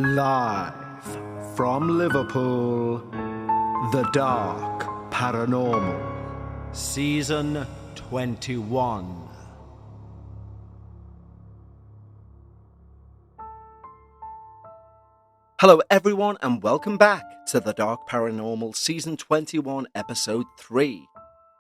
Live from Liverpool, The Dark Paranormal, Season 21. Hello everyone and welcome back to The Dark Paranormal, Season 21, Episode 3.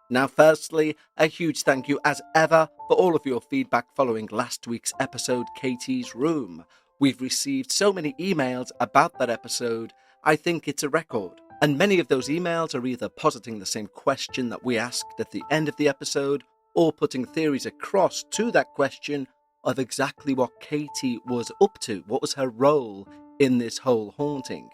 Now firstly, a huge thank you as ever for all of your feedback following last week's episode, Katie's Room. We've received so many emails about that episode, I think it's a record. And many of those emails are either positing the same question that we asked at the end of the episode, or putting theories across to that question of exactly what Katie was up to, what was her role in this whole haunting.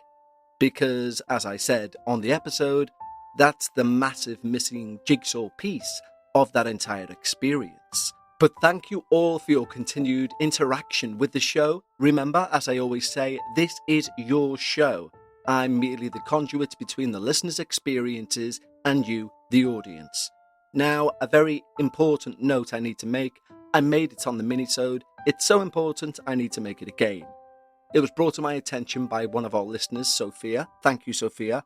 Because, as I said on the episode, that's the massive missing jigsaw piece of that entire experience. But thank you all for your continued interaction with the show. Remember, as I always say, this is your show. I'm merely the conduit between the listeners' experiences and you, the audience. Now, a very important note I need to make. I made it on the minisode. It's so important, I need to make it again. It was brought to my attention by one of our listeners, Sophia. Thank you, Sophia.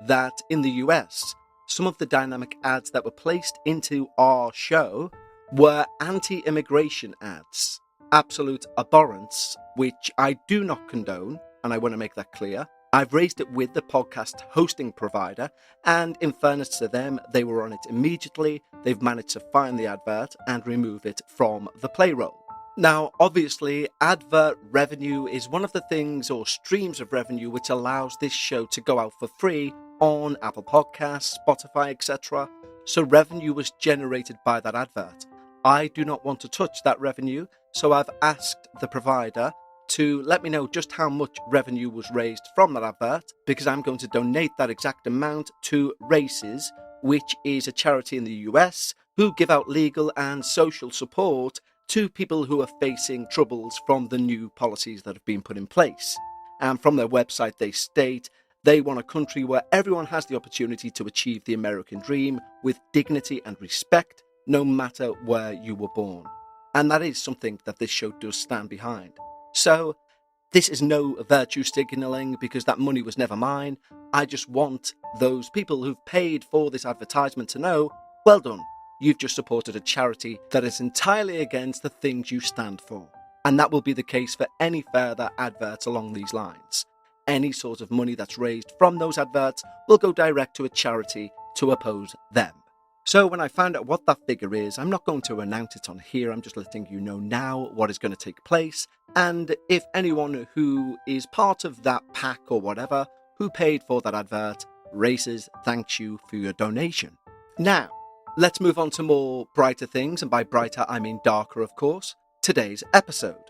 That in the US, some of the dynamic ads that were placed into our show were anti-immigration ads. Absolute abhorrence, which I do not condone, and I want to make that clear. I've raised it with the podcast hosting provider, and in fairness to them, they were on it immediately. They've managed to find the advert and remove it from the playroll. Now, obviously, advert revenue is one of the things or streams of revenue which allows this show to go out for free on Apple Podcasts, Spotify, etc. So revenue was generated by that advert. I do not want to touch that revenue, so I've asked the provider to let me know just how much revenue was raised from that advert, because I'm going to donate that exact amount to Races, which is a charity in the US who give out legal and social support to people who are facing troubles from the new policies that have been put in place. And from their website, they state they want a country where everyone has the opportunity to achieve the American dream with dignity and respect, no matter where you were born. And that is something that this show does stand behind. So, this is no virtue signalling because that money was never mine. I just want those people who've paid for this advertisement to know, well done. You've just supported a charity that is entirely against the things you stand for. And that will be the case for any further adverts along these lines. Any sort of money that's raised from those adverts will go direct to a charity to oppose them. So when I find out what that figure is, I'm not going to announce it on here. I'm just letting you know now what is going to take place. And if anyone who is part of that pack or whatever, who paid for that advert, Races thanks you for your donation. Now, let's move on to more brighter things, and by brighter I mean darker, of course, today's episode.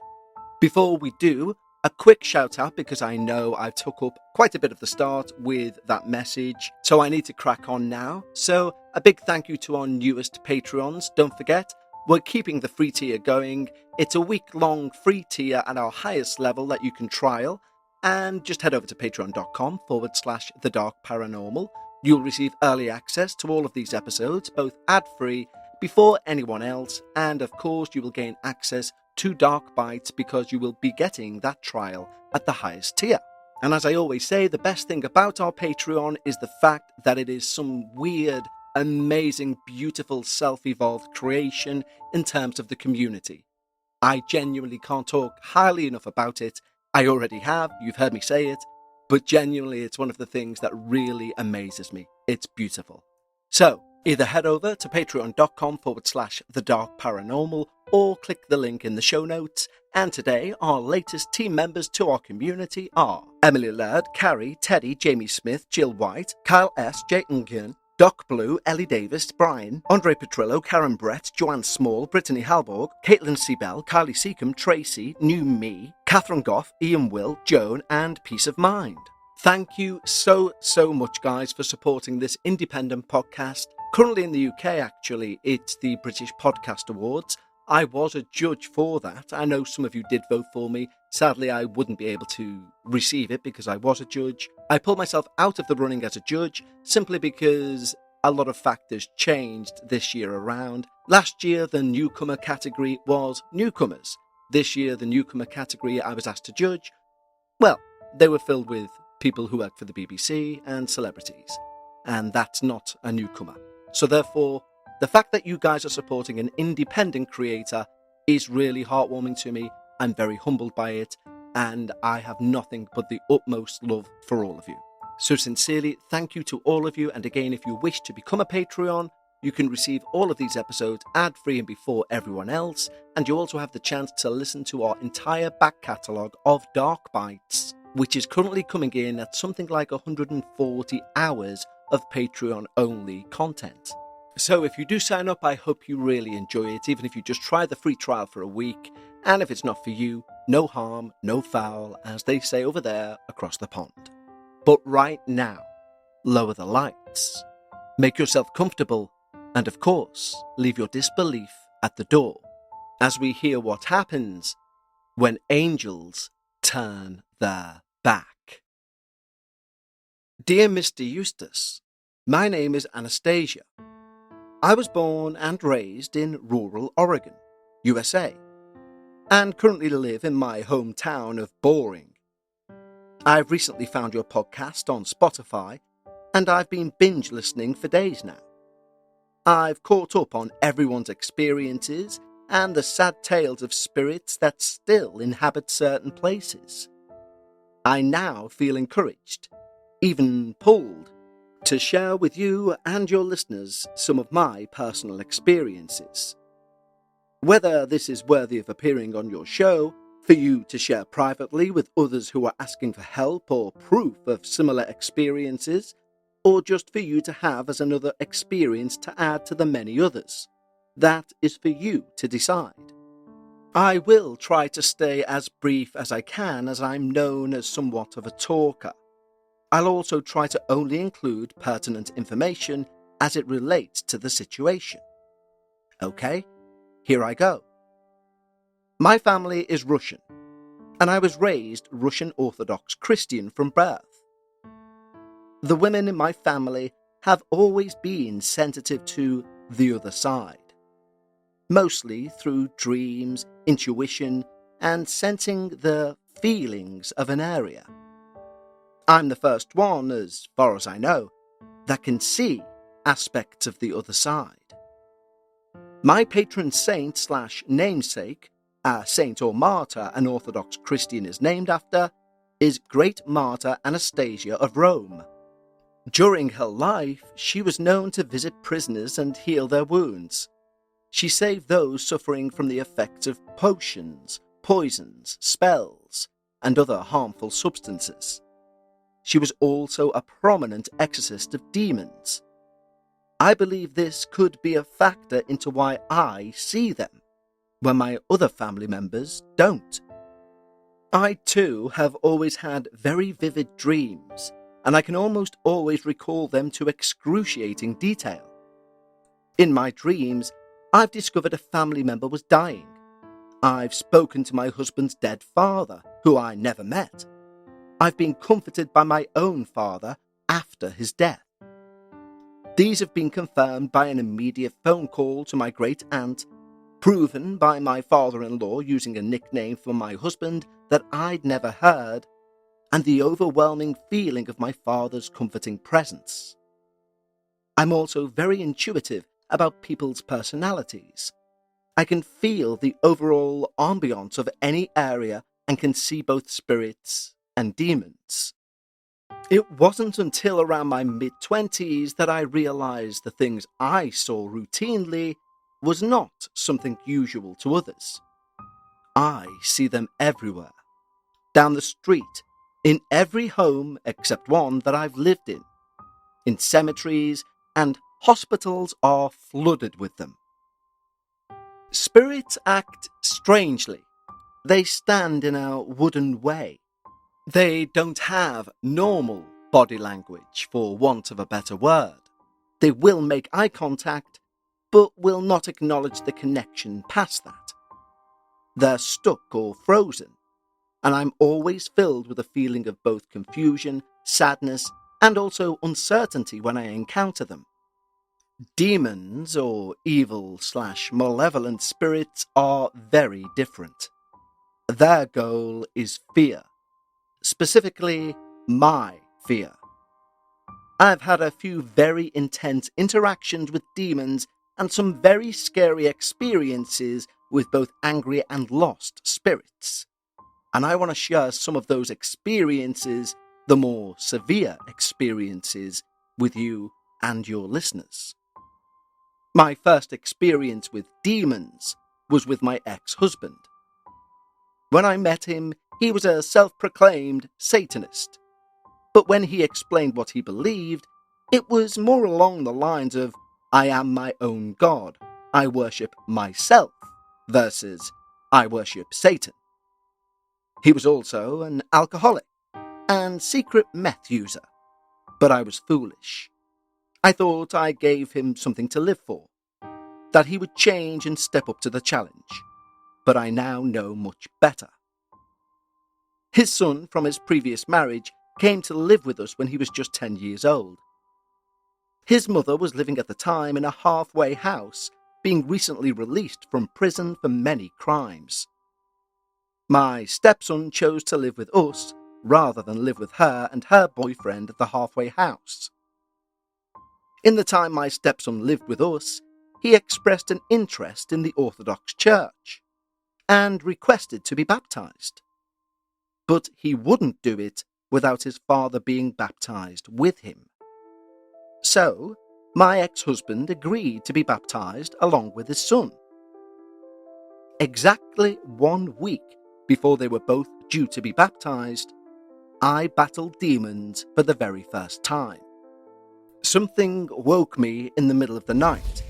Before we do, a quick shout out because I know I took up quite a bit of the start with that message, so I need to crack on now. So a big thank you to our newest Patreons. Don't forget, we're keeping the free tier going. It's a week-long free tier at our highest level that you can trial, and just head over to patreon.com/The Dark Paranormal. You'll receive early access to all of these episodes, both ad-free, before anyone else, and of course you will gain access to Dark Bites because you will be getting that trial at the highest tier. And as I always say, the best thing about our Patreon is the fact that it is some weird, amazing, beautiful, self-evolved creation in terms of the community. I genuinely can't talk highly enough about it. I already have, you've heard me say it, but genuinely it's one of the things that really amazes me. It's beautiful. So, either head over to patreon.com/The Dark Paranormal or click the link in the show notes. And today, our latest team members to our community are Emily Laird, Carrie, Teddy, Jamie Smith, Jill White, Kyle S., Jay Ungen, Doc Blue, Ellie Davis, Brian, Andre Petrillo, Karen Brett, Joanne Small, Brittany Halborg, Caitlin Seabell, Kylie Seacombe, Tracy, New Me, Catherine Goff, Ian Will, Joan, and Peace of Mind. Thank you so much, guys, for supporting this independent podcast. Currently in the UK, actually, it's the British Podcast Awards. I was a judge for that. I know some of you did vote for me. Sadly, I wouldn't be able to receive it because I was a judge. I pulled myself out of the running as a judge simply because a lot of factors changed this year around. Last year, the newcomer category was newcomers. This year, the newcomer category I was asked to judge, well, They were filled with people who worked for the BBC and celebrities, and that's not a newcomer. So therefore, the fact that you guys are supporting an independent creator is really heartwarming to me. I'm very humbled by it, and I have nothing but the utmost love for all of you. So sincerely, thank you to all of you, and again, if you wish to become a Patreon, you can receive all of these episodes ad-free and before everyone else, and you also have the chance to listen to our entire back catalogue of Dark Bites, which is currently coming in at something like 140 hours of Patreon-only content. So if you do sign up, I hope you really enjoy it, even if you just try the free trial for a week, and if it's not for you, no harm, no foul, as they say over there across the pond. But right now, lower the lights, make yourself comfortable, and of course, leave your disbelief at the door, as we hear what happens when angels turn their back. Dear Mr. Eustace, my name is Anastasia. I was born and raised in rural Oregon, USA, and currently live in my hometown of Boring. I've recently found your podcast on Spotify, and I've been binge listening for days now. I've caught up on everyone's experiences and the sad tales of spirits that still inhabit certain places. I now feel encouraged, even pulled, to share with you and your listeners some of my personal experiences. Whether this is worthy of appearing on your show, for you to share privately with others who are asking for help or proof of similar experiences, or just for you to have as another experience to add to the many others, that is for you to decide. I will try to stay as brief as I can, as I'm known as somewhat of a talker. I'll also try to only include pertinent information as it relates to the situation. Okay, here I go. My family is Russian, and I was raised Russian Orthodox Christian from birth. The women in my family have always been sensitive to the other side, mostly through dreams, intuition, and sensing the feelings of an area. I'm the first one, as far as I know, that can see aspects of the other side. My patron saint / namesake, a saint or martyr an Orthodox Christian is named after, is Great Martyr Anastasia of Rome. During her life, she was known to visit prisoners and heal their wounds. She saved those suffering from the effects of potions, poisons, spells, and other harmful substances. She was also a prominent exorcist of demons. I believe this could be a factor into why I see them, when my other family members don't. I too have always had very vivid dreams, and I can almost always recall them to excruciating detail. In my dreams, I've discovered a family member was dying. I've spoken to my husband's dead father, who I never met. I've been comforted by my own father after his death. These have been confirmed by an immediate phone call to my great aunt, proven by my father-in-law using a nickname for my husband that I'd never heard, and the overwhelming feeling of my father's comforting presence. I'm also very intuitive about people's personalities. I can feel the overall ambiance of any area and can see both spirits and demons. It wasn't until around my mid-20s that I realized the things I saw routinely was not something usual to others. I see them everywhere, down the street, in every home except one that I've lived in cemeteries, and hospitals are flooded with them. Spirits act strangely. They stand in a wooden way. They don't have normal body language, for want of a better word. They will make eye contact, but will not acknowledge the connection past that. They're stuck or frozen, and I'm always filled with a feeling of both confusion, sadness, and also uncertainty when I encounter them. Demons, or evil / malevolent spirits, are very different. Their goal is fear, specifically my fear. I've had a few very intense interactions with demons and some very scary experiences with both angry and lost spirits. And I want to share some of those experiences, the more severe experiences, with you and your listeners. My first experience with demons was with my ex-husband. When I met him, he was a self-proclaimed Satanist. But when he explained what he believed, it was more along the lines of, I am my own God, I worship myself, versus I worship Satan. He was also an alcoholic and secret meth user. But I was foolish. I thought I gave him something to live for, that he would change and step up to the challenge. But I now know much better. His son from his previous marriage came to live with us when he was just 10 years old. His mother was living at the time in a halfway house, being recently released from prison for many crimes. My stepson chose to live with us rather than live with her and her boyfriend at the halfway house. In the time my stepson lived with us, he expressed an interest in the Orthodox Church and requested to be baptized. But he wouldn't do it without his father being baptized with him. So, my ex-husband agreed to be baptized along with his son. Exactly 1 week before they were both due to be baptized, I battled demons for the very first time. Something woke me in the middle of the night.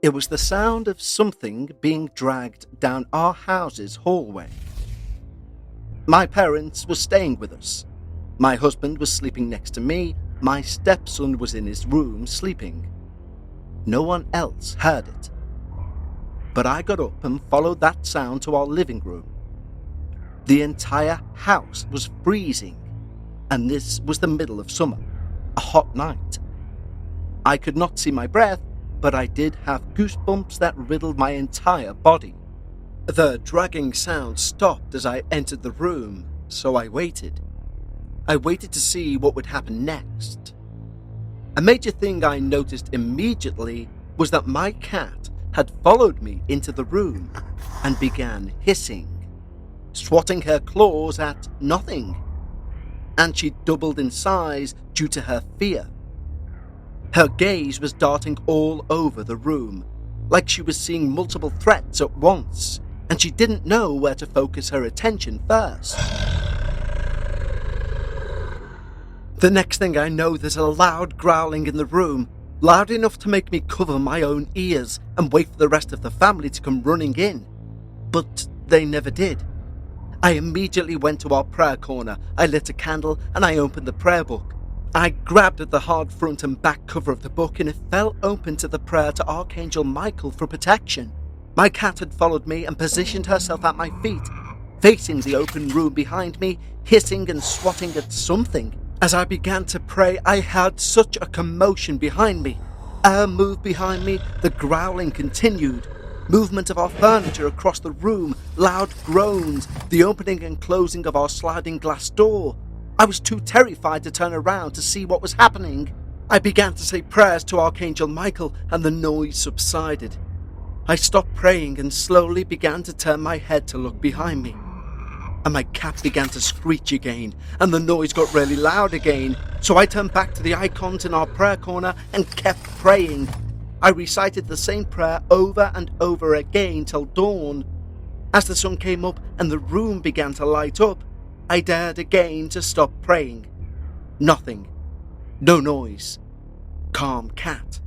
It was the sound of something being dragged down our house's hallway. My parents were staying with us. My husband was sleeping next to me. My stepson was in his room sleeping. No one else heard it. But I got up and followed that sound to our living room. The entire house was freezing, and this was the middle of summer, a hot night. I could not see my breath, but I did have goosebumps that riddled my entire body. The dragging sound stopped as I entered the room, so I waited. I waited to see what would happen next. A major thing I noticed immediately was that my cat had followed me into the room and began hissing, swatting her claws at nothing. And she doubled in size due to her fear. Her gaze was darting all over the room, like she was seeing multiple threats at once, and she didn't know where to focus her attention first. The next thing I know, there's a loud growling in the room, loud enough to make me cover my own ears and wait for the rest of the family to come running in. But they never did. I immediately went to our prayer corner, I lit a candle, and I opened the prayer book. I grabbed at the hard front and back cover of the book, and it fell open to the prayer to Archangel Michael for protection. My cat had followed me and positioned herself at my feet, facing the open room behind me, hissing and swatting at something. As I began to pray, I heard such a commotion behind me. Air moved behind me, the growling continued. Movement of our furniture across the room, loud groans, the opening and closing of our sliding glass door. I was too terrified to turn around to see what was happening. I began to say prayers to Archangel Michael, and the noise subsided. I stopped praying and slowly began to turn my head to look behind me. And my cat began to screech again, and the noise got really loud again, so I turned back to the icons in our prayer corner and kept praying. I recited the same prayer over and over again till dawn. As the sun came up and the room began to light up, I dared again to stop praying. Nothing. No noise. Calm cat.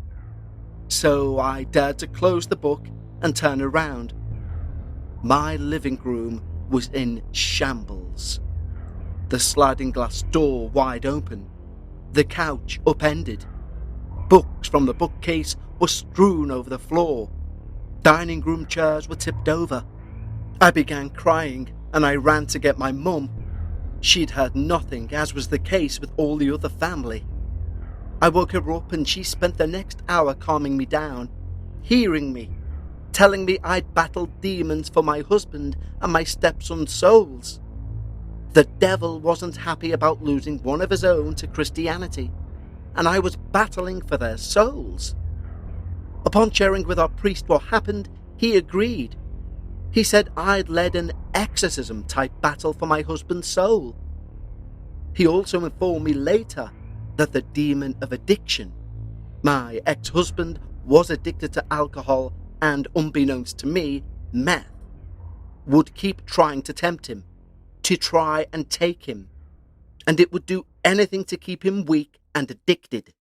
So I dared to close the book and turn around. My living room was in shambles. The sliding glass door wide open. The couch upended. Books from the bookcase were strewn over the floor. Dining room chairs were tipped over. I began crying and I ran to get my mum. She'd heard nothing, as was the case with all the other family. I woke her up and she spent the next hour calming me down, hearing me, telling me I'd battled demons for my husband and my stepson's souls. The devil wasn't happy about losing one of his own to Christianity, and I was battling for their souls. Upon sharing with our priest what happened, he agreed. He said I'd led an exorcism-type battle for my husband's soul. He also informed me later that the demon of addiction, my ex-husband, was addicted to alcohol and, unbeknownst to me, meth, would keep trying to tempt him, to try and take him, and it would do anything to keep him weak and addicted.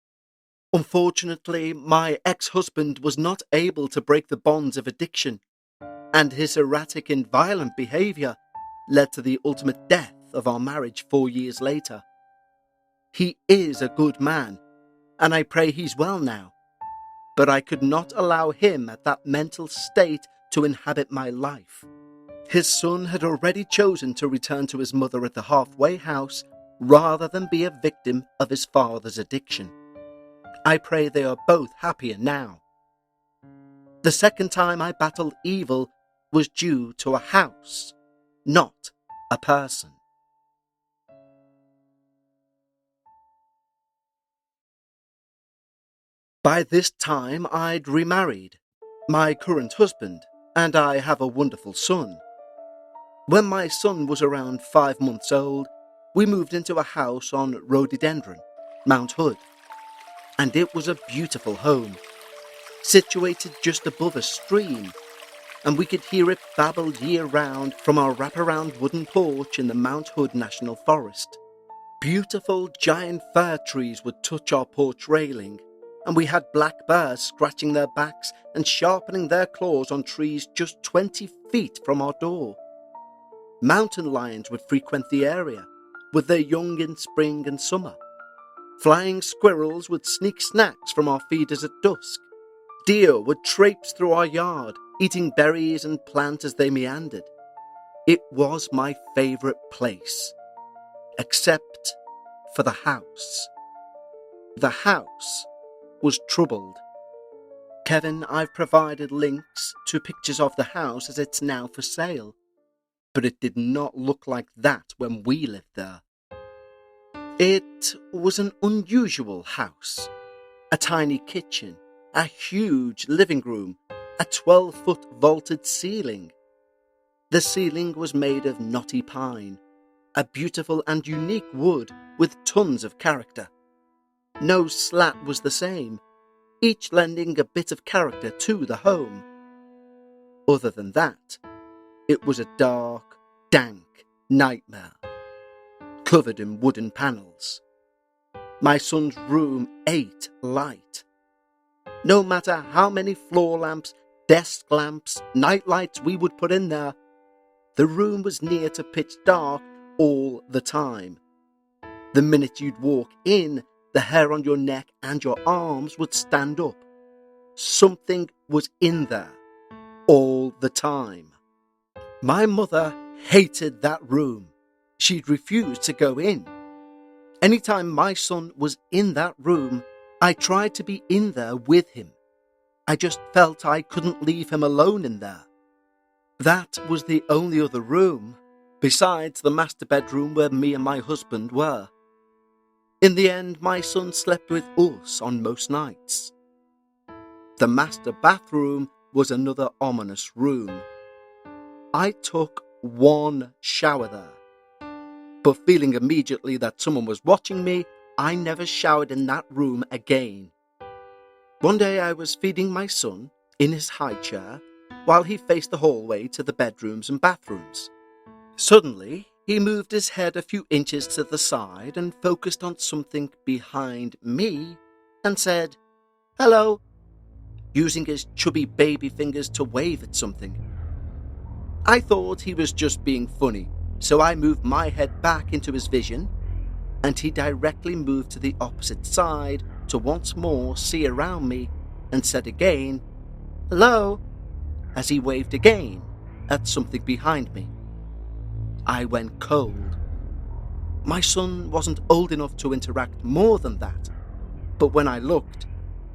Unfortunately, my ex-husband was not able to break the bonds of addiction, and his erratic and violent behaviour led to the ultimate death of our marriage 4 years later. He is a good man, and I pray he's well now, but I could not allow him at that mental state to inhabit my life. His son had already chosen to return to his mother at the halfway house rather than be a victim of his father's addiction. I pray they are both happier now. The second time I battled evil was due to a house, not a person. By this time I'd remarried, my current husband, and I have a wonderful son. When my son was around 5 months old, we moved into a house on Rhododendron, Mount Hood, and it was a beautiful home, situated just above a stream, and we could hear it babble year-round from our wraparound wooden porch in the Mount Hood National Forest. Beautiful giant fir trees would touch our porch railing, and we had black bears scratching their backs and sharpening their claws on trees just 20 feet from our door. Mountain lions would frequent the area, with their young in spring and summer. Flying squirrels would sneak snacks from our feeders at dusk. Deer would traipse through our yard, eating berries and plants as they meandered. It was my favourite place, except for the house. The house was troubled. Kevin, I've provided links to pictures of the house as it's now for sale, but it did not look like that when we lived there. It was an unusual house. A tiny kitchen, a huge living room, a 12-foot vaulted ceiling. The ceiling was made of knotty pine, a beautiful and unique wood with tons of character. No slat was the same, each lending a bit of character to the home. Other than that, it was a dark, dank nightmare, covered in wooden panels. My son's room ate light. No matter how many floor lamps, desk lamps, night lights we would put in there, the room was near to pitch dark all the time. The minute you'd walk in, the hair on your neck and your arms would stand up. Something was in there all the time. My mother hated that room. She'd refuse to go in. Anytime my son was in that room, I tried to be in there with him. I just felt I couldn't leave him alone in there. That was the only other room, besides the master bedroom where me and my husband were. In the end, my son slept with us on most nights. The master bathroom was another ominous room. I took one shower there, but feeling immediately that someone was watching me, I never showered in that room again. One day I was feeding my son in his high chair while he faced the hallway to the bedrooms and bathrooms. Suddenly, he moved his head a few inches to the side and focused on something behind me and said, "Hello," using his chubby baby fingers to wave at something. I thought he was just being funny, so I moved my head back into his vision, and he directly moved to the opposite side to once more see around me and said again, "Hello," as he waved again at something behind me. I went cold. My son wasn't old enough to interact more than that, but when I looked,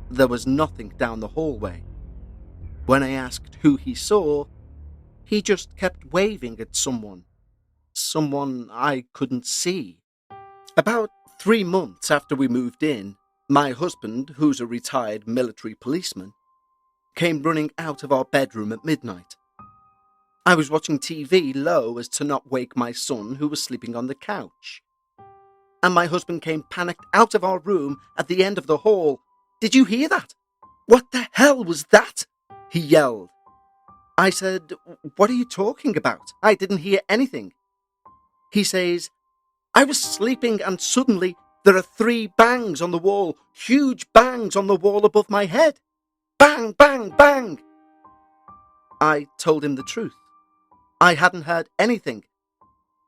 there was nothing down the hallway. When I asked who he saw, he just kept waving at someone. someone I couldn't see. About 3 months after we moved in, my husband, who's a retired military policeman, came running out of our bedroom at midnight. I was watching TV low as to not wake my son, who was sleeping on the couch. And my husband came panicked out of our room at the end of the hall. "Did you hear that? What the hell was that?" he yelled. I said, "What are you talking about? I didn't hear anything." He says, "I was sleeping and suddenly there are 3 bangs on the wall, huge bangs on the wall above my head. Bang, bang, bang." I told him the truth. I hadn't heard anything,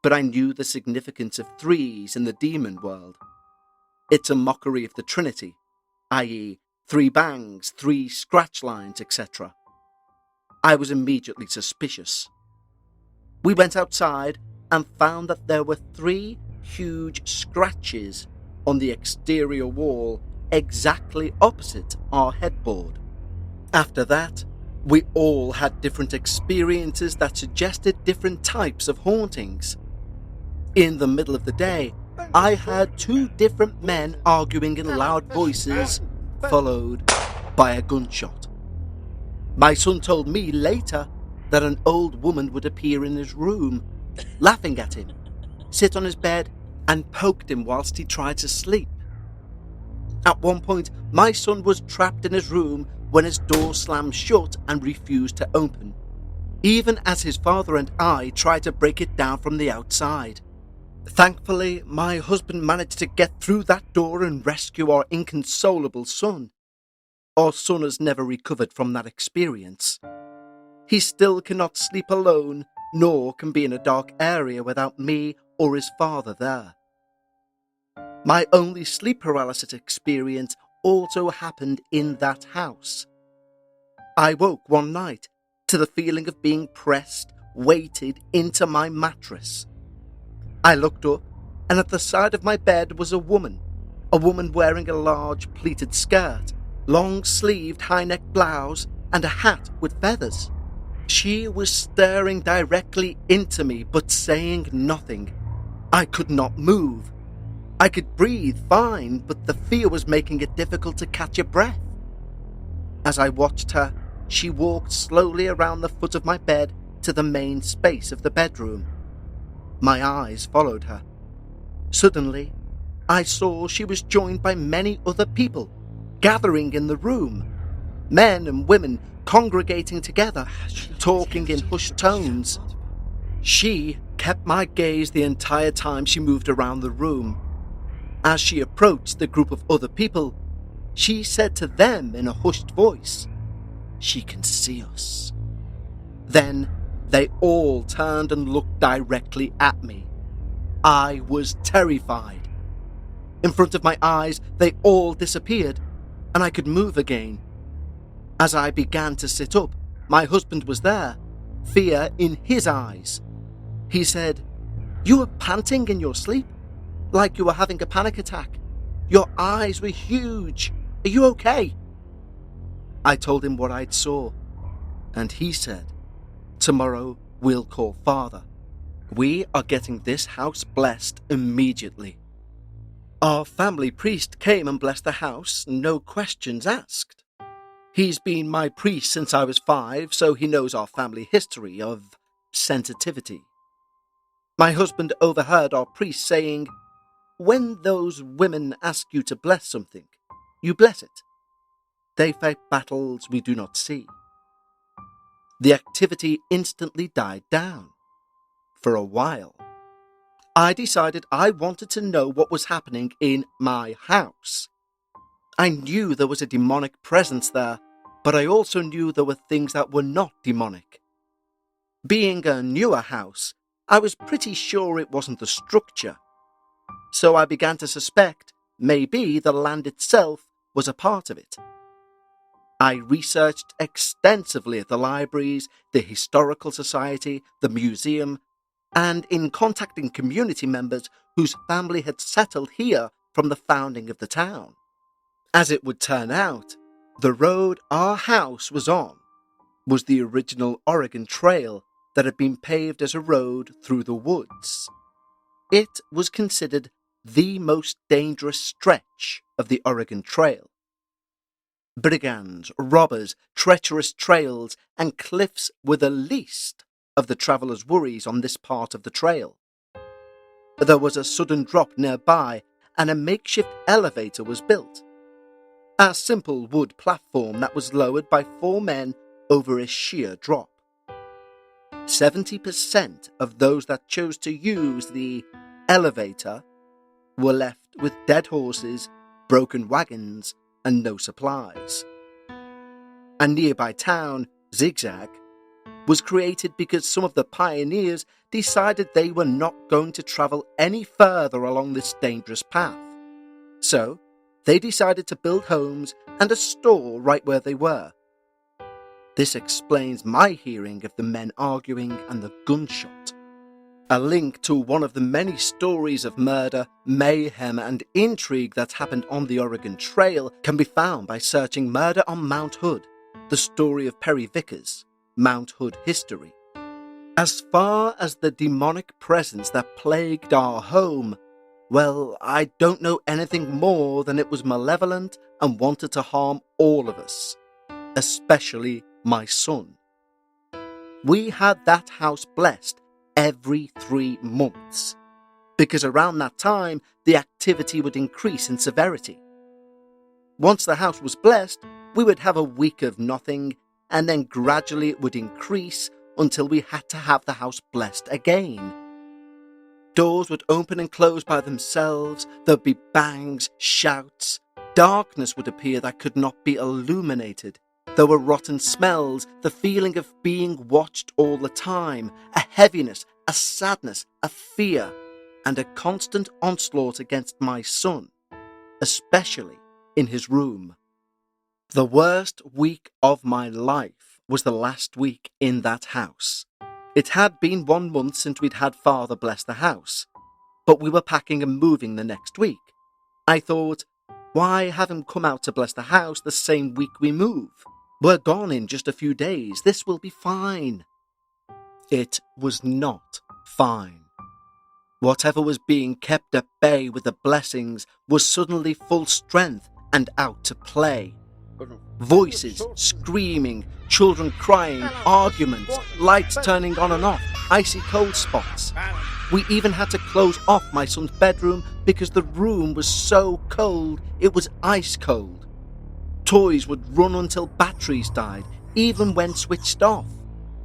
but I knew the significance of 3s in the demon world. It's a mockery of the Trinity, i.e., 3 bangs, 3 scratch lines, etc. I was immediately suspicious. We went outside and found that there were 3 huge scratches on the exterior wall exactly opposite our headboard. After that, we all had different experiences that suggested different types of hauntings. In the middle of the day, I heard 2 different men arguing in loud voices, followed by a gunshot. My son told me later that an old woman would appear in his room, laughing at him, sit on his bed, and poked him whilst he tried to sleep. At one point, my son was trapped in his room when his door slammed shut and refused to open, even as his father and I tried to break it down from the outside. Thankfully, my husband managed to get through that door and rescue our inconsolable son. Our son has never recovered from that experience. He still cannot sleep alone, nor can be in a dark area without me or his father there. My only sleep paralysis experience also happened in that house. I woke one night to the feeling of being pressed, weighted into my mattress. I looked up, and at the side of my bed was a woman wearing a large pleated skirt, long-sleeved high-neck blouse, and a hat with feathers. She was staring directly into me, but saying nothing. I could not move. I could breathe fine, but the fear was making it difficult to catch a breath. As I watched her, she walked slowly around the foot of my bed to the main space of the bedroom. My eyes followed her. Suddenly, I saw she was joined by many other people, gathering in the room. Men and women congregating together, talking in hushed tones. She kept my gaze the entire time she moved around the room. As she approached the group of other people, she said to them in a hushed voice, "She can see us." Then they all turned and looked directly at me. I was terrified. In front of my eyes, they all disappeared, and I could move again. As I began to sit up, my husband was there, fear in his eyes. He said, "You were panting in your sleep, like you were having a panic attack. Your eyes were huge. Are you okay?" I told him what I'd saw, and he said, "Tomorrow we'll call Father. We are getting this house blessed immediately." Our family priest came and blessed the house, no questions asked. He's been my priest since I was 5, so he knows our family history of sensitivity. My husband overheard our priest saying, "When those women ask you to bless something, you bless it. They fight battles we do not see." The activity instantly died down. For a while, I decided I wanted to know what was happening in my house. I knew there was a demonic presence there, but I also knew there were things that were not demonic. Being a newer house, I was pretty sure it wasn't the structure. So I began to suspect maybe the land itself was a part of it. I researched extensively at the libraries, the historical society, the museum, and in contacting community members whose family had settled here from the founding of the town. As it would turn out, the road our house was on was the original Oregon Trail, that had been paved as a road through the woods. It was considered the most dangerous stretch of the Oregon Trail. Brigands, robbers, treacherous trails, and cliffs were the least of the travelers' worries on this part of the trail. There was a sudden drop nearby, and a makeshift elevator was built. A simple wood platform that was lowered by 4 men over a sheer drop. 70% of those that chose to use the elevator were left with dead horses, broken wagons, and no supplies. A nearby town, Zigzag, was created because some of the pioneers decided they were not going to travel any further along this dangerous path. So, they decided to build homes and a store right where they were. This explains my hearing of the men arguing and the gunshot. A link to one of the many stories of murder, mayhem, and intrigue that happened on the Oregon Trail can be found by searching Murder on Mount Hood, the story of Perry Vickers, Mount Hood history. As far as the demonic presence that plagued our home, well, I don't know anything more than it was malevolent and wanted to harm all of us, especially my son. We had that house blessed every 3 months, because around that time the activity would increase in severity. Once the house was blessed, we would have a week of nothing, and then gradually it would increase until we had to have the house blessed again. Doors would open and close by themselves, there'd be bangs, shouts, darkness would appear that could not be illuminated. There were rotten smells, the feeling of being watched all the time, a heaviness, a sadness, a fear, and a constant onslaught against my son, especially in his room. The worst week of my life was the last week in that house. It had been 1 month since we'd had Father bless the house, but we were packing and moving the next week. I thought, why have him come out to bless the house the same week we move? We're gone in just a few days. This will be fine. It was not fine. Whatever was being kept at bay with the blessings was suddenly full strength and out to play. Voices, screaming, children crying, arguments, lights turning on and off, icy cold spots. We even had to close off my son's bedroom because the room was so cold it was ice cold. Toys would run until batteries died, even when switched off.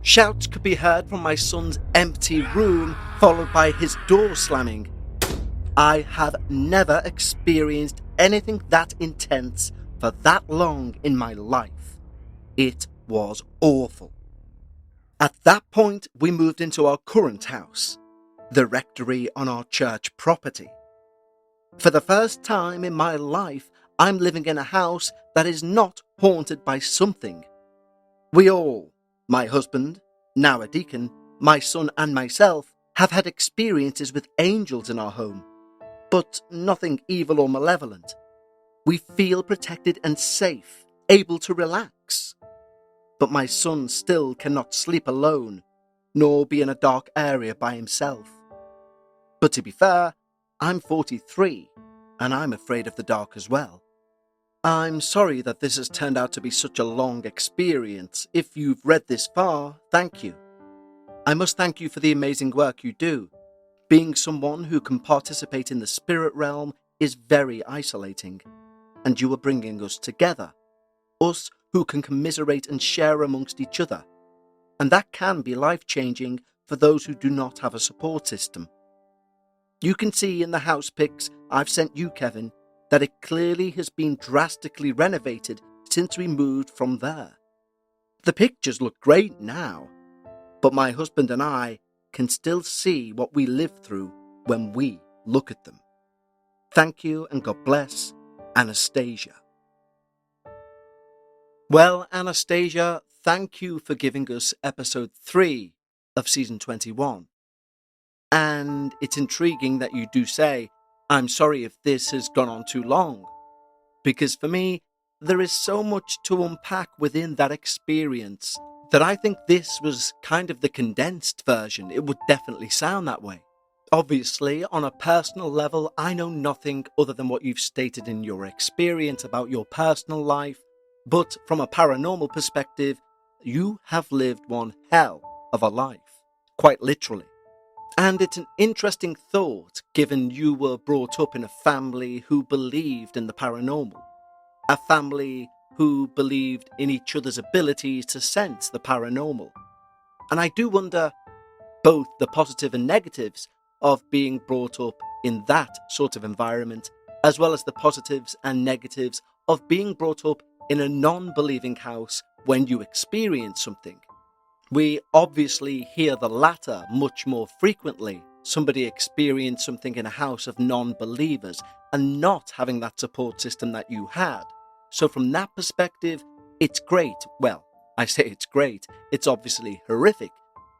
Shouts could be heard from my son's empty room, followed by his door slamming. I have never experienced anything that intense for that long in my life. It was awful. At that point, we moved into our current house, the rectory on our church property. For the first time in my life, I'm living in a house that is not haunted by something. We all, my husband, now a deacon, my son and myself, have had experiences with angels in our home, but nothing evil or malevolent. We feel protected and safe, able to relax. But my son still cannot sleep alone, nor be in a dark area by himself. But to be fair, I'm 43, and I'm afraid of the dark as well. I'm sorry that this has turned out to be such a long experience. If you've read this far, thank you. I must thank you for the amazing work you do. Being someone who can participate in the spirit realm is very isolating, and you are bringing us together, us who can commiserate and share amongst each other, and that can be life-changing for those who do not have a support system. You can see in the house pics I've sent you, Kevin, that it clearly has been drastically renovated since we moved from there. The pictures look great now, but my husband and I can still see what we lived through when we look at them. Thank you and God bless, Anastasia. Well, Anastasia, thank you for giving us episode 3 of season 21. And it's intriguing that you do say, I'm sorry if this has gone on too long, because for me, there is so much to unpack within that experience, that I think this was kind of the condensed version. It would definitely sound that way. Obviously, on a personal level, I know nothing other than what you've stated in your experience about your personal life, but from a paranormal perspective, you have lived one hell of a life, quite literally. And it's an interesting thought, given you were brought up in a family who believed in the paranormal, a family who believed in each other's abilities to sense the paranormal. And I do wonder both the positive and negatives of being brought up in that sort of environment, as well as the positives and negatives of being brought up in a non-believing house when you experience something. We obviously hear the latter much more frequently. Somebody experienced something in a house of non-believers and not having that support system that you had. So from that perspective, it's great. Well, I say it's great. It's obviously horrific,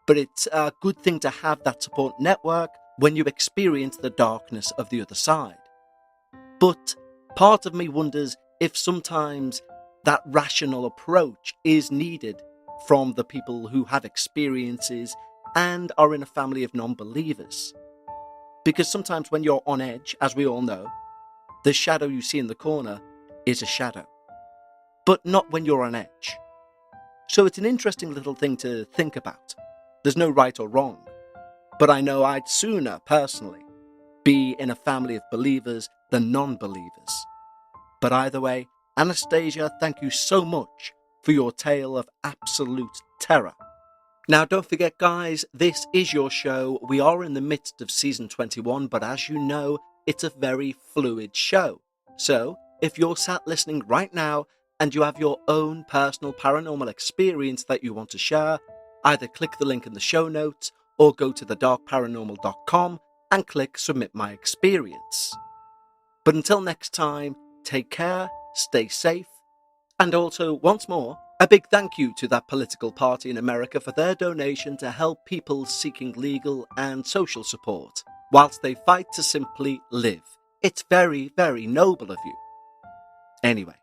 but it's a good thing to have that support network when you experience the darkness of the other side. But part of me wonders if sometimes that rational approach is needed from the people who have experiences and are in a family of non-believers. Because sometimes when you're on edge, as we all know, the shadow you see in the corner is a shadow. But not when you're on edge. So it's an interesting little thing to think about. There's no right or wrong. But I know I'd sooner, personally, be in a family of believers than non-believers. But either way, Anastasia, thank you so much for your tale of absolute terror. Now, don't forget, guys, this is your show. We are in the midst of season 21, but as you know, it's a very fluid show. So, if you're sat listening right now and you have your own personal paranormal experience that you want to share, either click the link in the show notes or go to thedarkparanormal.com and click Submit My Experience. But until next time, take care, stay safe, and also, once more, a big thank you to that political party in America for their donation to help people seeking legal and social support, whilst they fight to simply live. It's very, very noble of you. Anyway,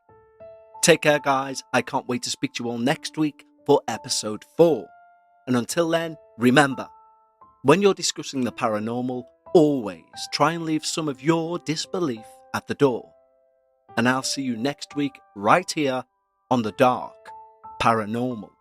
take care, guys. I can't wait to speak to you all next week for episode 4. And until then, remember, when you're discussing the paranormal, always try and leave some of your disbelief at the door. And I'll see you next week right here on the Dark Paranormal.